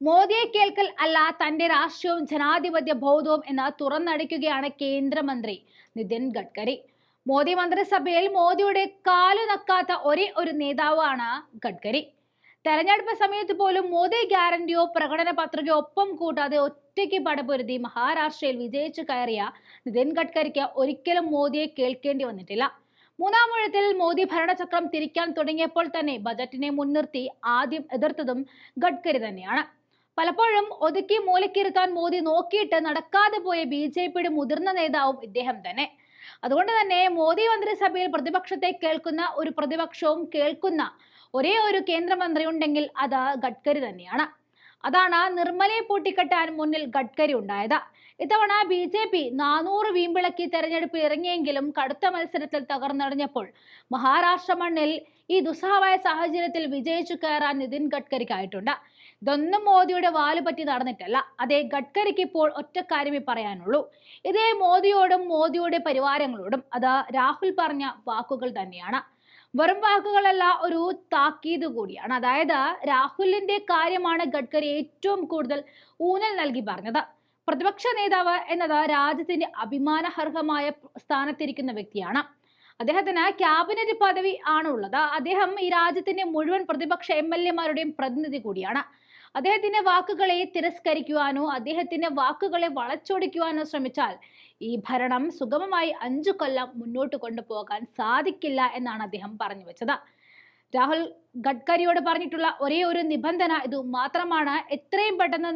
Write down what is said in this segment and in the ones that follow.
മോദിയെ കേൾക്കൽ അല്ല തന്റെ രാഷ്ട്രീയവും ജനാധിപത്യ ബോധവും എന്ന് തുറന്നടിക്കുകയാണ് കേന്ദ്രമന്ത്രി നിതിൻ ഗഡ്കരി. മോദി മന്ത്രിസഭയിൽ മോദിയുടെ കാലു നക്കാത്ത ഒരേ ഒരു നേതാവാണ് ഗഡ്കരി. തെരഞ്ഞെടുപ്പ് സമയത്ത് പോലും മോദി ഗ്യാരണ്ടിയോ പ്രകടന പത്രികയോ ഒപ്പം കൂട്ടാതെ ഒറ്റയ്ക്ക് പടപൊരുതി മഹാരാഷ്ട്രയിൽ വിജയിച്ചു കയറിയ നിതിൻ ഗഡ്കരിക്ക് ഒരിക്കലും മോദിയെ കേൾക്കേണ്ടി വന്നിട്ടില്ല. മൂന്നാം ഊഴത്തിൽ മോദി ഭരണചക്രം തിരിക്കാൻ തുടങ്ങിയപ്പോൾ തന്നെ ബജറ്റിനെ മുൻനിർത്തി ആദ്യം എതിർത്തതും ഗഡ്കരി തന്നെയാണ്. പലപ്പോഴും ഒതുക്കി മൂലക്കിരുത്താൻ മോദി നോക്കിയിട്ട് നടക്കാതെ പോയ BJPയുടെ മുതിർന്ന നേതാവും ഇദ്ദേഹം തന്നെ. അതുകൊണ്ട് തന്നെ മോദി മന്ത്രിസഭയിൽ പ്രതിപക്ഷത്തെ കേൾക്കുന്ന ഒരു പ്രതിപക്ഷവും കേൾക്കുന്ന ഒരേ ഒരു കേന്ദ്രമന്ത്രി ഉണ്ടെങ്കിൽ അത് ഗഡ്കരി തന്നെയാണ്. അതാണ് നിർമ്മലയെ പൂട്ടിക്കെട്ടാൻ മുന്നിൽ ഗഡ്കരി ഉണ്ടായത്. ഇത്തവണ BJP 400 വീമ്പിളക്കി തെരഞ്ഞെടുപ്പ് ഇറങ്ങിയെങ്കിലും കടുത്ത മത്സരത്തിൽ തകർന്നടിഞ്ഞപ്പോൾ മഹാരാഷ്ട്ര മണ്ണിൽ ഈ ദുസ്സഹമായ സാഹചര്യത്തിൽ വിജയിച്ചു കയറാൻ നിതിൻ ഗഡ്കരിക്കായിട്ടുണ്ട്. ഇതൊന്നും മോദിയുടെ വാലുപറ്റി നടന്നിട്ടല്ല. അതേ ഗഡ്കരിക്ക് ഇപ്പോൾ ഒറ്റ കാര്യമേ പറയാനുള്ളൂ. ഇതേ മോദിയോടും മോദിയുടെ പരിവാരങ്ങളോടും. അത് രാഹുൽ പറഞ്ഞ വാക്കുകൾ തന്നെയാണ്. വെറും വാക്കുകളല്ല, ഒരു താക്കീത് കൂടിയാണ്. അതായത് രാഹുലിന്റെ കാര്യമാണ് ഗഡ്കരി ഏറ്റവും കൂടുതൽ ഊന്നൽ നൽകി പറഞ്ഞത്. പ്രതിപക്ഷ നേതാവ് എന്നത് രാജ്യത്തിന്റെ അഭിമാനാർഹമായ സ്ഥാനത്തിരിക്കുന്ന വ്യക്തിയാണ്. അദ്ദേഹത്തിന് ക്യാബിനറ്റ് പദവി ആണ് ഉള്ളത്. അദ്ദേഹം ഈ രാജ്യത്തിന്റെ മുഴുവൻ പ്രതിപക്ഷ MLA-മാരുടെയും പ്രതിനിധി കൂടിയാണ്. അദ്ദേഹത്തിന്റെ വാക്കുകളെ തിരസ്കരിക്കുവാനോ അദ്ദേഹത്തിന്റെ വാക്കുകളെ വളച്ചൊടിക്കുവാനോ ശ്രമിച്ചാൽ ഈ ഭരണം സുഗമമായി 5 കൊല്ലം മുന്നോട്ട് കൊണ്ടുപോകാൻ സാധിക്കില്ല എന്നാണ് അദ്ദേഹം പറഞ്ഞു വെച്ചത്. രാഹുൽ ഗഡ്കരിയോട് പറഞ്ഞിട്ടുള്ള ഒരേ ഒരു നിബന്ധന ഇത് മാത്രമാണ്: എത്രയും പെട്ടെന്ന്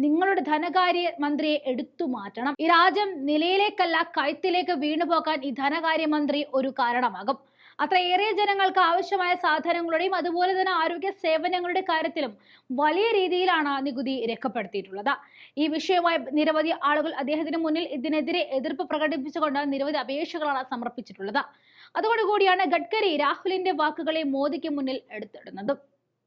നിങ്ങളുടെ ധനകാര്യ മന്ത്രിയെ എടുത്തു മാറ്റണം. ഈ രാജ്യം നിലയിലേക്കല്ല കഴുത്തിലേക്ക് വീണുപോകാൻ ഈ ധനകാര്യ മന്ത്രി ഒരു കാരണമാകും. അത്രയേറെ ജനങ്ങൾക്ക് ആവശ്യമായ സാധനങ്ങളുടെയും അതുപോലെ തന്നെ ആരോഗ്യ സേവനങ്ങളുടെ കാര്യത്തിലും വലിയ രീതിയിലാണ് നികുതി രേഖപ്പെടുത്തിയിട്ടുള്ളത്. ഈ വിഷയവുമായി നിരവധി ആളുകൾ അദ്ദേഹത്തിന് മുന്നിൽ ഇതിനെതിരെ എതിർപ്പ് പ്രകടിപ്പിച്ചുകൊണ്ട് നിരവധി അപേക്ഷകളാണ് സമർപ്പിച്ചിട്ടുള്ളത്. അതുകൊണ്ടുകൂടിയാണ് ഗഡ്കരി രാഹുലിന്റെ വാക്കുകളെ മോദിക്ക് മുന്നിൽ എടുത്തിടുന്നത്.